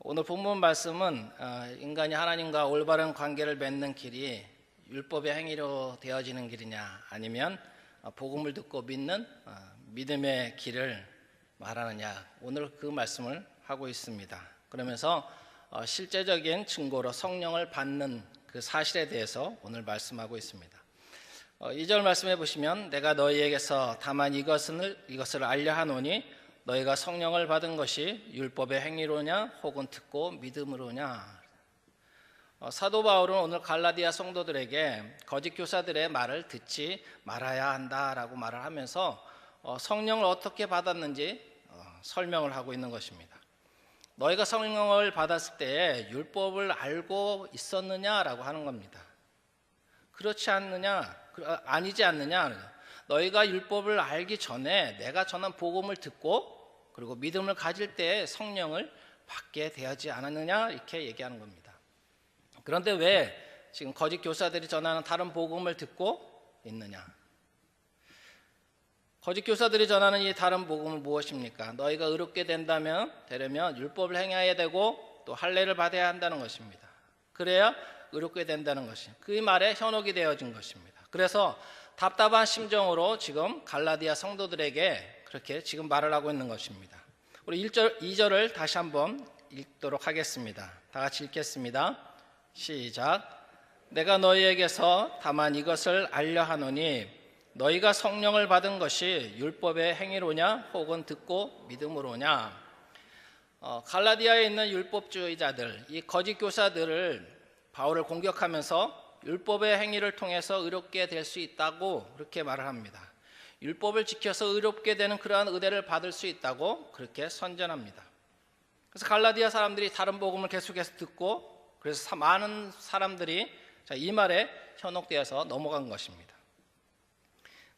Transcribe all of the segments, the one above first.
오늘 본문 말씀은 인간이 하나님과 올바른 관계를 맺는 길이 율법의 행위로 되어지는 길이냐 아니면 복음을 듣고 믿는 믿음의 길을 말하느냐, 오늘 그 말씀을 하고 있습니다. 그러면서 실제적인 증거로 성령을 받는 그 사실에 대해서 오늘 말씀하고 있습니다. 2절 말씀해 보시면, 내가 너희에게서 다만 이것을 알려 하노니 너희가 성령을 받은 것이 율법의 행위로냐 혹은 듣고 믿음으로냐. 사도 바울은 오늘 갈라디아 성도들에게 거짓 교사들의 말을 듣지 말아야 한다라고 말을 하면서 성령을 어떻게 받았는지 설명을 하고 있는 것입니다. 너희가 성령을 받았을 때 율법을 알고 있었느냐라고 하는 겁니다. 그렇지 않느냐, 아니지 않느냐. 너희가 율법을 알기 전에 내가 전한 복음을 듣고 그리고 믿음을 가질 때 성령을 받게 되지 않았느냐, 이렇게 얘기하는 겁니다. 그런데 왜 지금 거짓 교사들이 전하는 다른 복음을 듣고 있느냐? 거짓 교사들이 전하는 이 다른 복음은 무엇입니까? 너희가 의롭게 되려면 율법을 행해야 되고 또 할례를 받아야 한다는 것입니다. 그래야 의롭게 된다는 것이 그 말에 현혹이 되어진 것입니다. 그래서 답답한 심정으로 지금 갈라디아 성도들에게 그렇게 지금 말을 하고 있는 것입니다. 우리 1절, 2절을 다시 한번 읽도록 하겠습니다. 다 같이 읽겠습니다. 시작. 내가 너희에게서 다만 이것을 알려 하노니 너희가 성령을 받은 것이 율법의 행위로냐 혹은 듣고 믿음으로냐. 갈라디아에 있는 율법주의자들, 이 거짓 교사들을 바울을 공격하면서 율법의 행위를 통해서 의롭게 될 수 있다고 그렇게 말을 합니다. 율법을 지켜서 의롭게 되는 그러한 은혜를 받을 수 있다고 그렇게 선전합니다. 그래서 갈라디아 사람들이 다른 복음을 계속해서 듣고, 그래서 많은 사람들이 이 말에 현혹되어서 넘어간 것입니다.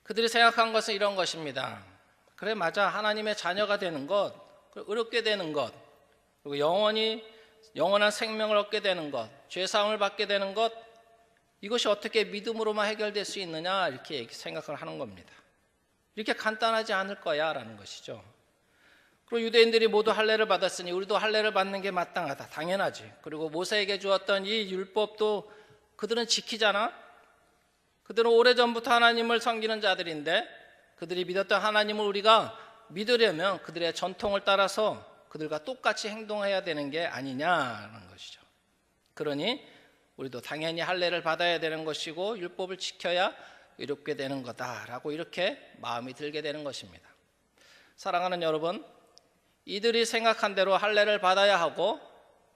그들이 생각한 것은 이런 것입니다. 그래, 맞아, 하나님의 자녀가 되는 것, 의롭게 되는 것, 그리고 영원한 생명을 얻게 되는 것, 죄사함을 받게 되는 것, 이것이 어떻게 믿음으로만 해결될 수 있느냐, 이렇게 생각을 하는 겁니다. 이렇게 간단하지 않을 거야 라는 것이죠. 그리고 유대인들이 모두 할례를 받았으니 우리도 할례를 받는 게 마땅하다, 당연하지. 그리고 모세에게 주었던 이 율법도 그들은 지키잖아. 그들은 오래전부터 하나님을 섬기는 자들인데 그들이 믿었던 하나님을 우리가 믿으려면 그들의 전통을 따라서 그들과 똑같이 행동해야 되는 게 아니냐는 것이죠. 그러니 우리도 당연히 할례를 받아야 되는 것이고 율법을 지켜야 의롭게 되는 거다라고 이렇게 마음이 들게 되는 것입니다. 사랑하는 여러분, 이들이 생각한 대로 할례를 받아야 하고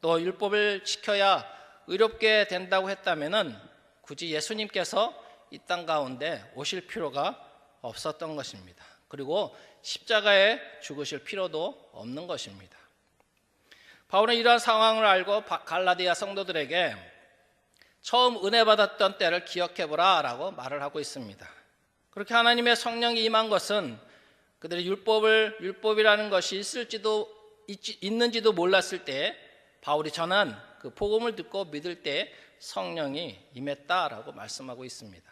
또 율법을 지켜야 의롭게 된다고 했다면은 굳이 예수님께서 이 땅 가운데 오실 필요가 없었던 것입니다. 그리고 십자가에 죽으실 필요도 없는 것입니다. 바울은 이러한 상황을 알고 갈라디아 성도들에게 처음 은혜 받았던 때를 기억해보라 라고 말을 하고 있습니다. 그렇게 하나님의 성령이 임한 것은 그들이 율법이라는 것이 있는지도 몰랐을 때 바울이 전한 그 복음을 듣고 믿을 때 성령이 임했다라고 말씀하고 있습니다.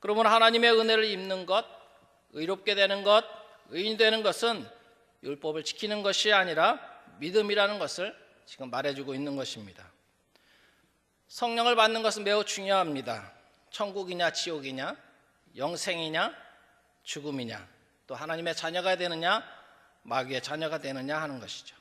그러므로 하나님의 은혜를 입는 것, 의롭게 되는 것, 의인 되는 것은 율법을 지키는 것이 아니라 믿음이라는 것을 지금 말해주고 있는 것입니다. 성령을 받는 것은 매우 중요합니다. 천국이냐 지옥이냐, 영생이냐 죽음이냐, 또 하나님의 자녀가 되느냐 마귀의 자녀가 되느냐 하는 것이죠.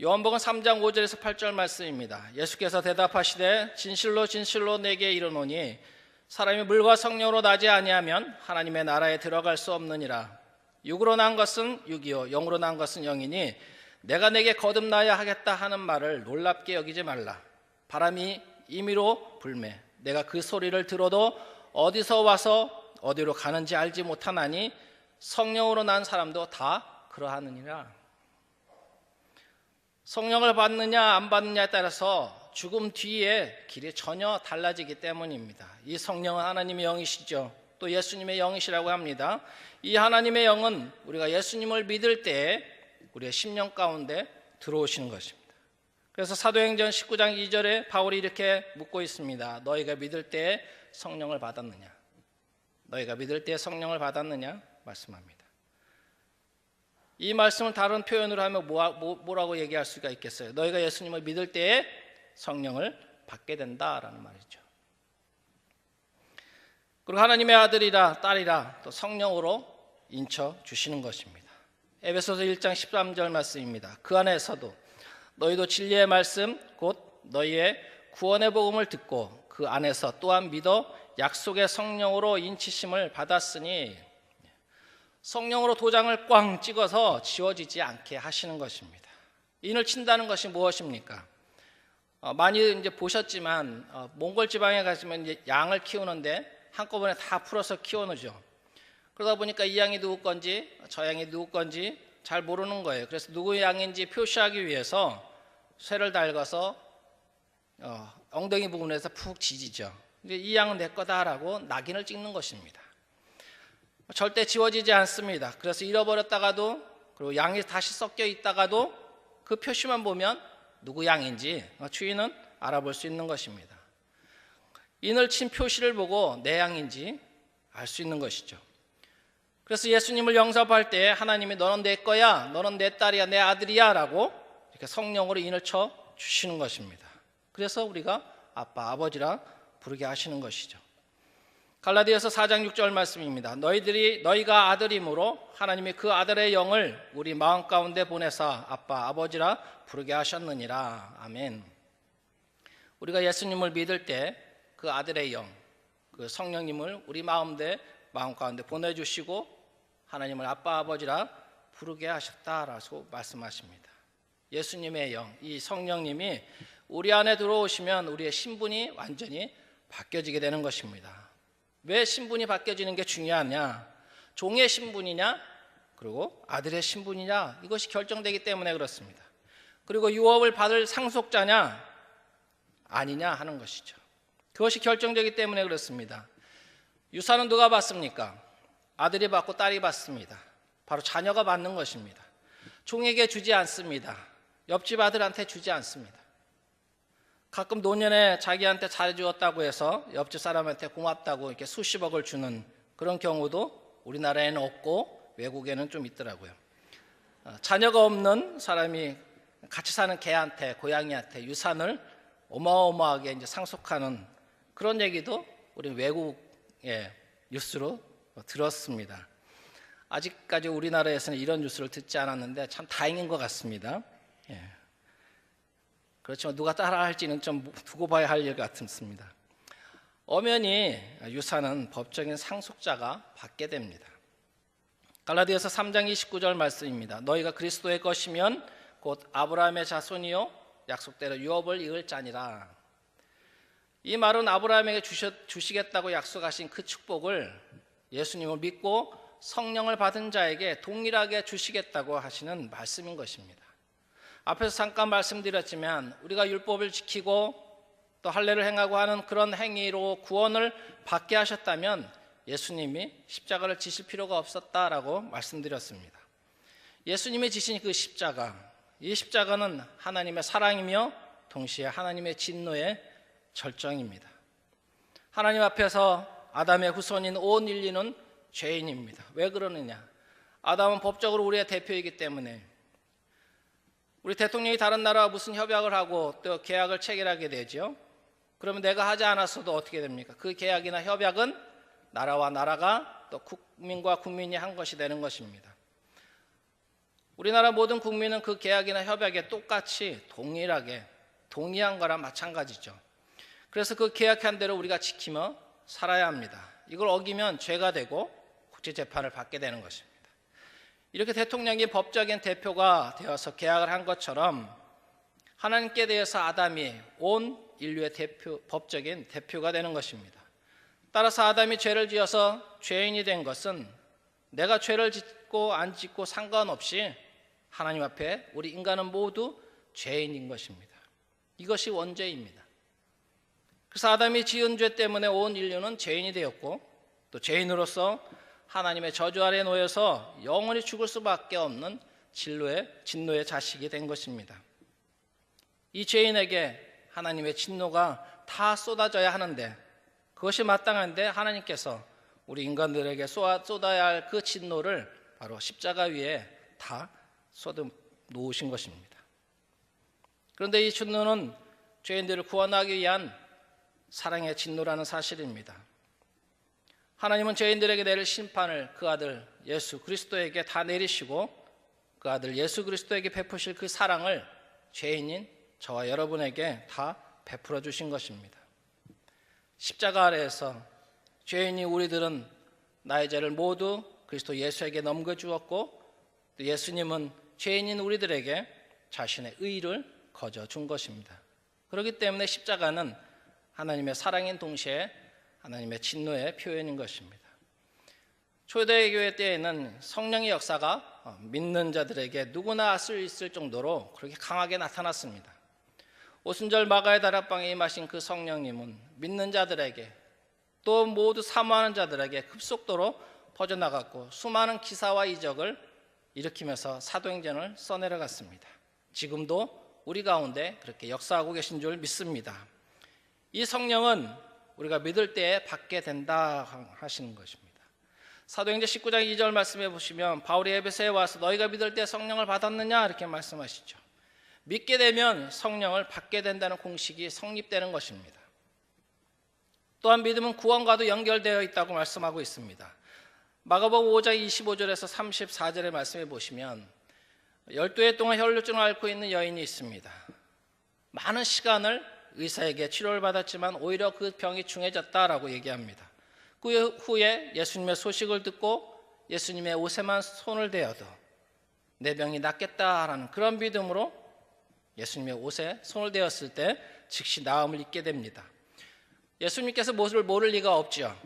요한복음 3장 5절에서 8절 말씀입니다. 예수께서 대답하시되 진실로 진실로 내게 이르노니 사람이 물과 성령으로 나지 아니하면 하나님의 나라에 들어갈 수 없느니라. 육으로 난 것은 육이요 영으로 난 것은 영이니 내가 내게 거듭나야 하겠다 하는 말을 놀랍게 여기지 말라. 바람이 임의로 불매 내가 그 소리를 들어도 어디서 와서 어디로 가는지 알지 못하나니 성령으로 난 사람도 다 그러하느니라. 성령을 받느냐 안 받느냐에 따라서 죽음 뒤에 길이 전혀 달라지기 때문입니다. 이 성령은 하나님의 영이시죠. 또 예수님의 영이시라고 합니다. 이 하나님의 영은 우리가 예수님을 믿을 때 우리의 심령 가운데 들어오시는 것입니다. 그래서 사도행전 19장 2절에 바울이 이렇게 묻고 있습니다. 너희가 믿을 때 성령을 받았느냐? 너희가 믿을 때 성령을 받았느냐? 말씀합니다. 이 말씀을 다른 표현으로 하면 뭐라고 얘기할 수가 있겠어요? 너희가 예수님을 믿을 때에 성령을 받게 된다라는 말이죠. 그리고 하나님의 아들이라 딸이라 또 성령으로 인쳐 주시는 것입니다. 에베소서 1장 13절 말씀입니다. 그 안에서도 너희도 진리의 말씀 곧 너희의 구원의 복음을 듣고 그 안에서 또한 믿어 약속의 성령으로 인치심을 받았으니, 성령으로 도장을 꽝 찍어서 지워지지 않게 하시는 것입니다. 인을 친다는 것이 무엇입니까? 많이 이제 보셨지만 몽골 지방에 가시면 이제 양을 키우는데 한꺼번에 다 풀어서 키워놓죠. 그러다 보니까 이 양이 누구 건지 저 양이 누구 건지 잘 모르는 거예요. 그래서 누구 양인지 표시하기 위해서 쇠를 달궈서 엉덩이 부분에서 푹 지지죠. 이제 이 양은 내 거다라고 낙인을 찍는 것입니다. 절대 지워지지 않습니다. 그래서 잃어버렸다가도, 그리고 양이 다시 섞여 있다가도 그 표시만 보면 누구 양인지 주인은 알아볼 수 있는 것입니다. 인을 친 표시를 보고 내 양인지 알 수 있는 것이죠. 그래서 예수님을 영접할 때 하나님이 너는 내 거야, 너는 내 딸이야, 내 아들이야 라고 이렇게 성령으로 인을 쳐 주시는 것입니다. 그래서 우리가 아빠, 아버지라 부르게 하시는 것이죠. 갈라디아서 4장 6절 말씀입니다. 너희가 아들이므로 하나님이 그 아들의 영을 우리 마음 가운데 보내사 아빠, 아버지라 부르게 하셨느니라. 아멘. 우리가 예수님을 믿을 때 그 아들의 영, 그 성령님을 우리 마음 가운데 보내주시고 하나님을 아빠, 아버지라 부르게 하셨다라고 말씀하십니다. 예수님의 영, 이 성령님이 우리 안에 들어오시면 우리의 신분이 완전히 바뀌어지게 되는 것입니다. 왜 신분이 바뀌어지는 게 중요하냐? 종의 신분이냐? 그리고 아들의 신분이냐? 이것이 결정되기 때문에 그렇습니다. 그리고 유업을 받을 상속자냐? 아니냐 하는 것이죠. 그것이 결정되기 때문에 그렇습니다. 유산은 누가 받습니까? 아들이 받고 딸이 받습니다. 바로 자녀가 받는 것입니다. 종에게 주지 않습니다. 옆집 아들한테 주지 않습니다. 가끔 노년에 자기한테 잘해주었다고 해서 옆집 사람한테 고맙다고 이렇게 수십억을 주는 그런 경우도 우리나라에는 없고 외국에는 좀 있더라고요. 자녀가 없는 사람이 같이 사는 개한테, 고양이한테 유산을 어마어마하게 이제 상속하는 그런 얘기도 우리 외국의 뉴스로 들었습니다. 아직까지 우리나라에서는 이런 뉴스를 듣지 않았는데 참 다행인 것 같습니다. 그렇지만 누가 따라할지는 좀 두고 봐야 할 일 같습니다. 엄연히 유산은 법적인 상속자가 받게 됩니다. 갈라디아서 3장 29절 말씀입니다. 너희가 그리스도의 것이면 곧 아브라함의 자손이요 약속대로 유업을 이을 자니라. 이 말은 아브라함에게 주시겠다고 약속하신 그 축복을 예수님을 믿고 성령을 받은 자에게 동일하게 주시겠다고 하시는 말씀인 것입니다. 앞에서 잠깐 말씀드렸지만 우리가 율법을 지키고 또 할례를 행하고 하는 그런 행위로 구원을 받게 하셨다면 예수님이 십자가를 지실 필요가 없었다라고 말씀드렸습니다. 예수님이 지신 그 십자가, 이 십자가는 하나님의 사랑이며 동시에 하나님의 진노의 절정입니다. 하나님 앞에서 아담의 후손인 온 인류는 죄인입니다. 왜 그러느냐? 아담은 법적으로 우리의 대표이기 때문에. 우리 대통령이 다른 나라와 무슨 협약을 하고 또 계약을 체결하게 되죠. 그러면 내가 하지 않았어도 어떻게 됩니까? 그 계약이나 협약은 나라와 나라가 또 국민과 국민이 한 것이 되는 것입니다. 우리나라 모든 국민은 그 계약이나 협약에 똑같이 동일하게 동의한 거랑 마찬가지죠. 그래서 그 계약한 대로 우리가 지키며 살아야 합니다. 이걸 어기면 죄가 되고 국제재판을 받게 되는 것입니다. 이렇게 대통령이 법적인 대표가 되어서 계약을 한 것처럼 하나님께 대해서 아담이 온 인류의 법적인 대표가 되는 것입니다. 따라서 아담이 죄를 지어서 죄인이 된 것은 내가 죄를 짓고 안 짓고 상관없이 하나님 앞에 우리 인간은 모두 죄인인 것입니다. 이것이 원죄입니다. 그래서 아담이 지은 죄 때문에 온 인류는 죄인이 되었고 또 죄인으로서 하나님의 저주 아래 놓여서 영원히 죽을 수밖에 없는 진노의 자식이 된 것입니다. 이 죄인에게 하나님의 진노가 다 쏟아져야 하는데 그것이 마땅한데 하나님께서 우리 인간들에게 쏟아야 할 그 진노를 바로 십자가 위에 다 쏟아 놓으신 것입니다. 그런데 이 진노는 죄인들을 구원하기 위한 사랑의 진노라는 사실입니다. 하나님은 죄인들에게 내릴 심판을 그 아들 예수 그리스도에게 다 내리시고 그 아들 예수 그리스도에게 베푸실 그 사랑을 죄인인 저와 여러분에게 다 베풀어 주신 것입니다. 십자가 아래에서 죄인이 우리들은 나의 죄를 모두 그리스도 예수에게 넘겨주었고 또 예수님은 죄인인 우리들에게 자신의 의를 거저 준 것입니다. 그렇기 때문에 십자가는 하나님의 사랑인 동시에 하나님의 진노의 표현인 것입니다. 초대교회 때에는 성령의 역사가 믿는 자들에게 누구나 알 수 있을 정도로 그렇게 강하게 나타났습니다. 오순절 마가의 다락방에 임하신 그 성령님은 믿는 자들에게 또 모두 사모하는 자들에게 급속도로 퍼져나갔고 수많은 기사와 이적을 일으키면서 사도행전을 써내려갔습니다. 지금도 우리 가운데 그렇게 역사하고 계신 줄 믿습니다. 이 성령은 우리가 믿을 때에 받게 된다 하시는 것입니다. 사도행전 19장 2절 말씀해 보시면 바울이 에베소에 와서 너희가 믿을 때 성령을 받았느냐 이렇게 말씀하시죠. 믿게 되면 성령을 받게 된다는 공식이 성립되는 것입니다. 또한 믿음은 구원과도 연결되어 있다고 말씀하고 있습니다. 마가복음 5장 25절에서 34절의 말씀해 보시면 12해 동안 혈루증을 앓고 있는 여인이 있습니다. 많은 시간을 의사에게 치료를 받았지만 오히려 그 병이 중해졌다라고 얘기합니다. 그 후에 예수님의 소식을 듣고 예수님의 옷에만 손을 대어도 내 병이 낫겠다라는 그런 믿음으로 예수님의 옷에 손을 대었을 때 즉시 나음을 입게 됩니다. 예수님께서 무엇을 모를 리가 없죠.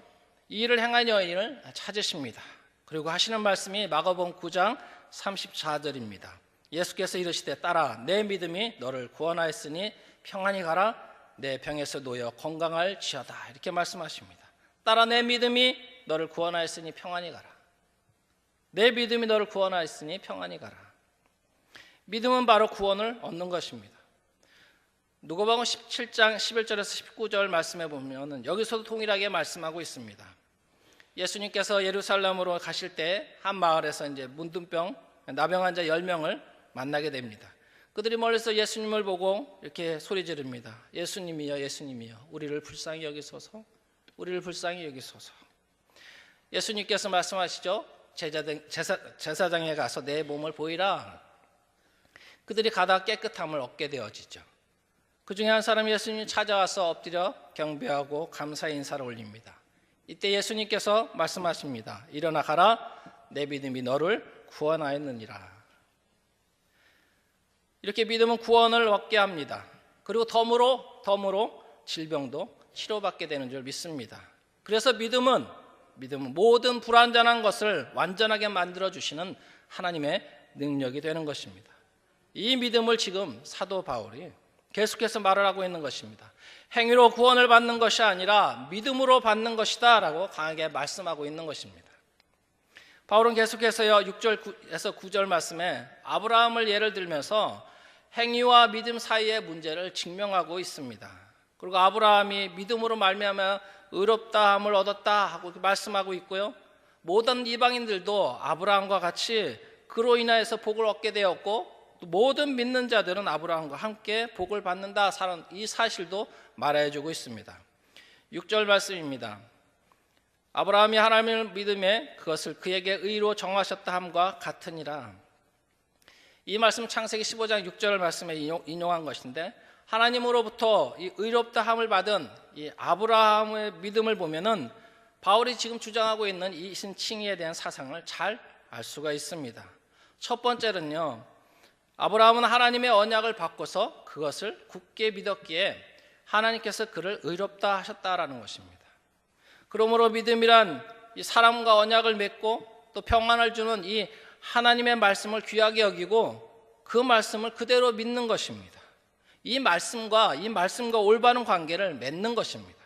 이 일을 행한 여인을 찾으십니다. 그리고 하시는 말씀이 마가복음 9장 34절입니다. 예수께서 이르시되 딸아 내 믿음이 너를 구원하였으니 평안히 가라 내 병에서 놓여 건강할지어다 이렇게 말씀하십니다. 딸아 내 믿음이 너를 구원하였으니 평안히 가라. 내 믿음이 너를 구원하였으니 평안히 가라. 믿음은 바로 구원을 얻는 것입니다. 누가복음 17장 11절에서 19절 말씀해 보면 여기서도 동일하게 말씀하고 있습니다. 예수님께서 예루살렘으로 가실 때 한 마을에서 이제 문둥병, 나병 환자 10명을 만나게 됩니다. 그들이 멀리서 예수님을 보고 이렇게 소리 지릅니다. 예수님이여 예수님이여 우리를 불쌍히 여기소서 우리를 불쌍히 여기소서. 예수님께서 말씀하시죠. 제사장에 가서 내 몸을 보이라. 그들이 가다 깨끗함을 얻게 되어지죠. 그 중에 한 사람이 예수님이 찾아와서 엎드려 경배하고 감사의 인사를 올립니다. 이때 예수님께서 말씀하십니다. 일어나 가라 내 믿음이 너를 구원하였느니라. 이렇게 믿음은 구원을 얻게 합니다. 그리고 덤으로 질병도 치료받게 되는 줄 믿습니다. 그래서 믿음은 모든 불완전한 것을 완전하게 만들어주시는 하나님의 능력이 되는 것입니다. 이 믿음을 지금 사도 바울이 계속해서 말을 하고 있는 것입니다. 행위로 구원을 받는 것이 아니라 믿음으로 받는 것이다 라고 강하게 말씀하고 있는 것입니다. 바울은 계속해서요 6절에서 9절 말씀에 아브라함을 예를 들면서 행위와 믿음 사이의 문제를 증명하고 있습니다. 그리고 아브라함이 믿음으로 말미암아 의롭다함을 얻었다 하고 말씀하고 있고요. 모든 이방인들도 아브라함과 같이 그로 인하여서 복을 얻게 되었고 또 모든 믿는 자들은 아브라함과 함께 복을 받는다 이 사실도 말해주고 있습니다. 6절 말씀입니다. 아브라함이 하나님을 믿음에 그것을 그에게 의로 정하셨다 함과 같으니라. 이 말씀 창세기 15장 6절 말씀에 인용한 것인데 하나님으로부터 이 의롭다 함을 받은 이 아브라함의 믿음을 보면은 바울이 지금 주장하고 있는 이 칭의에 대한 사상을 잘 알 수가 있습니다. 첫 번째는요. 아브라함은 하나님의 언약을 받고서 그것을 굳게 믿었기에 하나님께서 그를 의롭다 하셨다라는 것입니다. 그러므로 믿음이란 이 사람과 언약을 맺고 또 평안을 주는 이 하나님의 말씀을 귀하게 여기고 그 말씀을 그대로 믿는 것입니다. 이 말씀과 올바른 관계를 맺는 것입니다.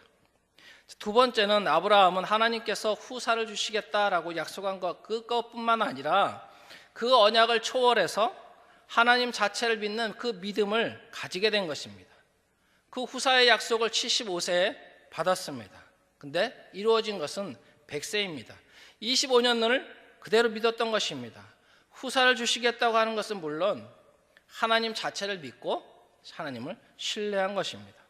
두 번째는 아브라함은 하나님께서 후사를 주시겠다라고 약속한 그것뿐만 아니라 그 언약을 초월해서 하나님 자체를 믿는 그 믿음을 가지게 된 것입니다. 그 후사의 약속을 75세에 받았습니다. 근데 이루어진 것은 100세입니다. 25년을 그대로 믿었던 것입니다. 후사를 주시겠다고 하는 것은 물론 하나님 자체를 믿고 하나님을 신뢰한 것입니다.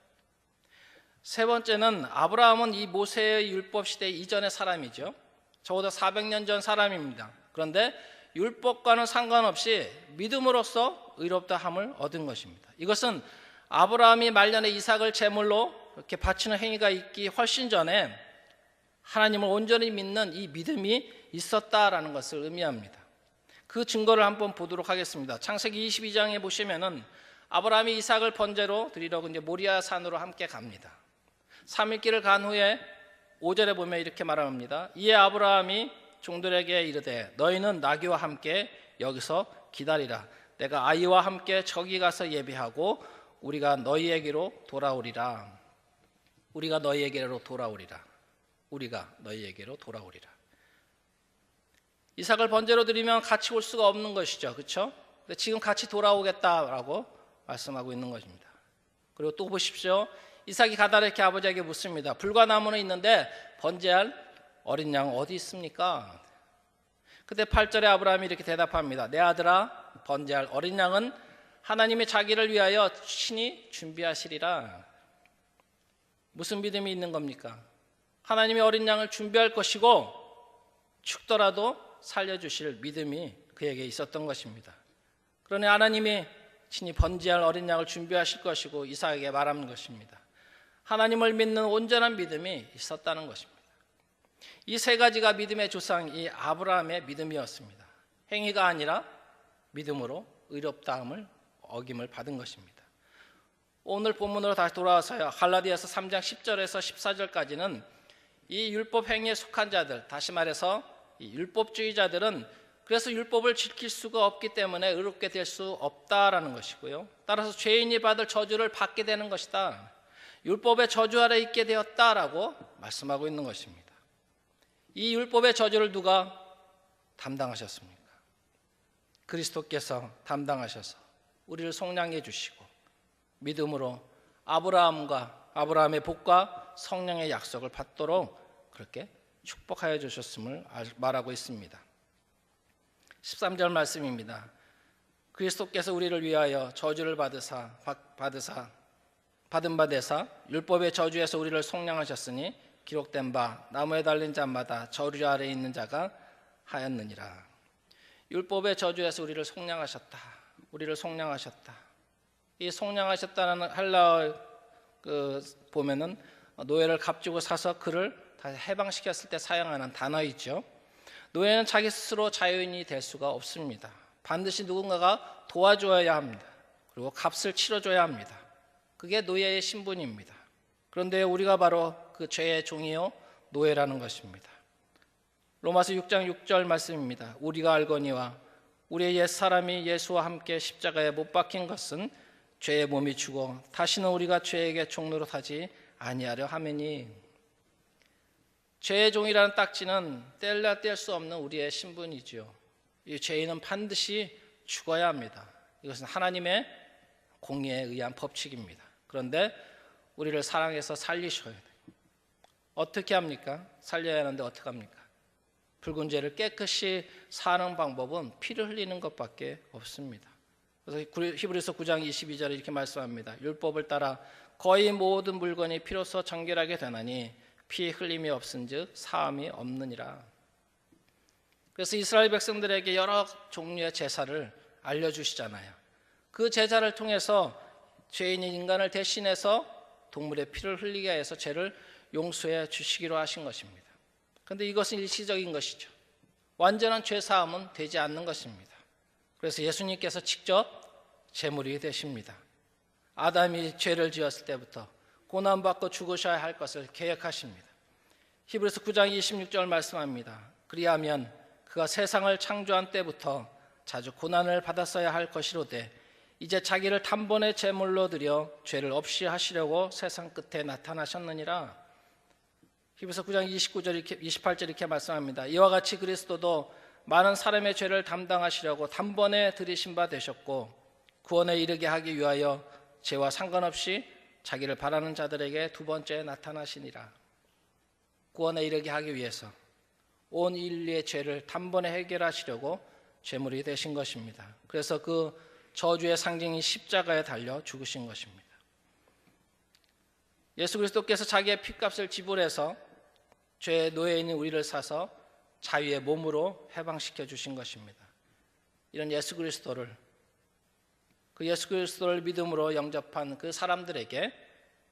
세 번째는 아브라함은 이 모세의 율법 시대 이전의 사람이죠. 적어도 400년 전 사람입니다. 그런데 율법과는 상관없이 믿음으로써 의롭다함을 얻은 것입니다. 이것은 아브라함이 말년에 이삭을 제물로 이렇게 바치는 행위가 있기 훨씬 전에 하나님을 온전히 믿는 이 믿음이 있었다라는 것을 의미합니다. 그 증거를 한번 보도록 하겠습니다. 창세기 22장에 보시면은 아브라함이 이삭을 번제로 드리려고 이제 모리아 산으로 함께 갑니다. 3일 길을 간 후에 5절에 보면 이렇게 말합니다. 이에 아브라함이 종들에게 이르되 너희는 나귀와 함께 여기서 기다리라. 내가 아이와 함께 저기 가서 예비하고 우리가 너희에게로 돌아오리라. 우리가 너희에게로 돌아오리라. 우리가 너희에게로 돌아오리라. 이삭을 번제로 드리면 같이 올 수가 없는 것이죠. 그렇죠? 근데 지금 같이 돌아오겠다라고 말씀하고 있는 것입니다. 그리고 또 보십시오. 이삭이 가다가 이렇게 아버지에게 묻습니다. 불과 나무는 있는데 번제할 어린 양 어디 있습니까? 그때 8절에 아브라함이 이렇게 대답합니다. 내 아들아, 번제할 어린 양은 하나님이 자기를 위하여 친히 준비하시리라. 무슨 믿음이 있는 겁니까? 하나님이 어린 양을 준비할 것이고 죽더라도 살려주실 믿음이 그에게 있었던 것입니다. 그러니 하나님이 친히 번제할 어린 양을 준비하실 것이고 이삭에게 말하는 것입니다. 하나님을 믿는 온전한 믿음이 있었다는 것입니다. 이 세 가지가 믿음의 조상이 아브라함의 믿음이었습니다. 행위가 아니라 믿음으로 의롭다함을 어김을 받은 것입니다. 오늘 본문으로 다시 돌아와서요. 갈라디아서 3장 10절에서 14절까지는 이 율법 행위에 속한 자들, 다시 말해서 이 율법주의자들은 그래서 율법을 지킬 수가 없기 때문에 의롭게 될 수 없다라는 것이고요. 따라서 죄인이 받을 저주를 받게 되는 것이다. 율법의 저주 아래 있게 되었다라고 말씀하고 있는 것입니다. 이 율법의 저주를 누가 담당하셨습니까? 그리스도께서 담당하셔서 우리를 속량해 주시고 믿음으로 아브라함의 복과 성령의 약속을 받도록 그렇게 축복하여 주셨음을 말하고 있습니다. 13절 말씀입니다. 그리스도께서 우리를 위하여 저주를 받은 바 되사 율법의 저주에서 우리를 속량하셨으니 기록된 바 나무에 달린 자마다 저주 아래 있는 자가 하였느니라. 율법의 저주에서 우리를 속량하셨다. 우리를 속량하셨다. 이 속량하셨다는 헬라어 보면은 노예를 값주고 사서 그를 다시 해방시켰을 때 사용하는 단어이죠. 노예는 자기 스스로 자유인이 될 수가 없습니다. 반드시 누군가가 도와줘야 합니다. 그리고 값을 치러줘야 합니다. 그게 노예의 신분입니다. 그런데 우리가 바로 그 죄의 종이요 노예라는 것입니다. 로마서 6장 6절 말씀입니다. 우리가 알거니와 우리의 옛사람이 예수와 함께 십자가에 못 박힌 것은 죄의 몸이 죽어 다시는 우리가 죄에게 종노릇하지 아니하려 하매니. 죄의 종이라는 딱지는 뗄래야 뗄 수 없는 우리의 신분이지요. 이 죄인은 반드시 죽어야 합니다. 이것은 하나님의 공의에 의한 법칙입니다. 그런데 우리를 사랑해서 살리셔야 돼요. 어떻게 합니까? 살려야 하는데 어떻게 합니까? 붉은 죄를 깨끗이 사는 방법은 피를 흘리는 것밖에 없습니다. 그래서 히브리서 9장 22절에 이렇게 말씀합니다. 율법을 따라 거의 모든 물건이 피로써 정결하게 되나니 피 흘림이 없은즉 사함이 없느니라. 그래서 이스라엘 백성들에게 여러 종류의 제사를 알려주시잖아요. 그 제사를 통해서 죄인인 인간을 대신해서 동물의 피를 흘리게 해서 죄를 용서해 주시기로 하신 것입니다. 그런데 이것은 일시적인 것이죠. 완전한 죄사함은 되지 않는 것입니다. 그래서 예수님께서 직접 제물이 되십니다. 아담이 죄를 지었을 때부터 고난받고 죽으셔야 할 것을 계획하십니다. 히브리서 9장 26절 말씀합니다. 그리하면 그가 세상을 창조한 때부터 자주 고난을 받았어야 할 것이로되 이제 자기를 단번에 제물로 드려 죄를 없이 하시려고 세상 끝에 나타나셨느니라. 히브리서 9장 29절 28절 이렇게 말씀합니다. 이와 같이 그리스도도 많은 사람의 죄를 담당하시려고 단번에 들이신 바 되셨고 구원에 이르게 하기 위하여 죄와 상관없이 자기를 바라는 자들에게 두 번째 나타나시니라. 구원에 이르게 하기 위해서 온 인류의 죄를 단번에 해결하시려고 제물이 되신 것입니다. 그래서 그 저주의 상징인 십자가에 달려 죽으신 것입니다. 예수 그리스도께서 자기의 피값을 지불해서 죄의 노예인 우리를 사서 자유의 몸으로 해방시켜 주신 것입니다. 이런 예수 그리스도를, 그 예수 그리스도를 믿음으로 영접한 그 사람들에게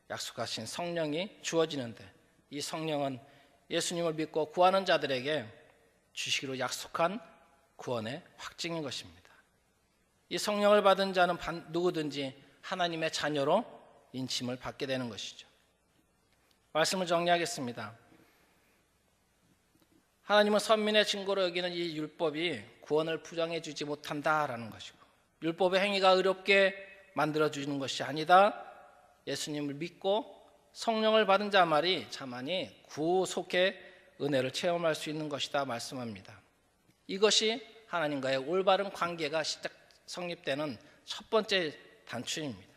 약속하신 성령이 주어지는데, 이 성령은 예수님을 믿고 구하는 자들에게 주시기로 약속한 구원의 확증인 것입니다. 이 성령을 받은 자는 누구든지 하나님의 자녀로 인침을 받게 되는 것이죠. 말씀을 정리하겠습니다. 하나님은 선민의 증거로 여기는 이 율법이 구원을 부정해 주지 못한다라는 것이고, 율법의 행위가 어렵게 만들어주는 것이 아니다, 예수님을 믿고 성령을 받은 자만이 구속의 은혜를 체험할 수 있는 것이다 말씀합니다. 이것이 하나님과의 올바른 관계가 성립되는 첫 번째 단추입니다.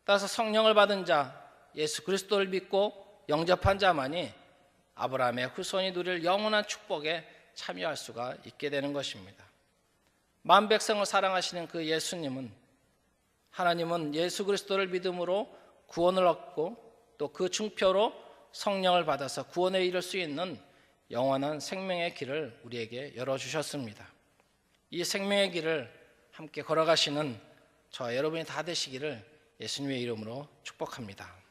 따라서 성령을 받은 자, 예수 그리스도를 믿고 영접한 자만이 아브라함의 후손이 누릴 영원한 축복에 참여할 수가 있게 되는 것입니다. 만 백성을 사랑하시는 그 예수님은, 하나님은 예수 그리스도를 믿음으로 구원을 얻고 또 그 증표로 성령을 받아서 구원에 이를 수 있는 영원한 생명의 길을 우리에게 열어주셨습니다. 이 생명의 길을 함께 걸어가시는 저와 여러분이 다 되시기를 예수님의 이름으로 축복합니다.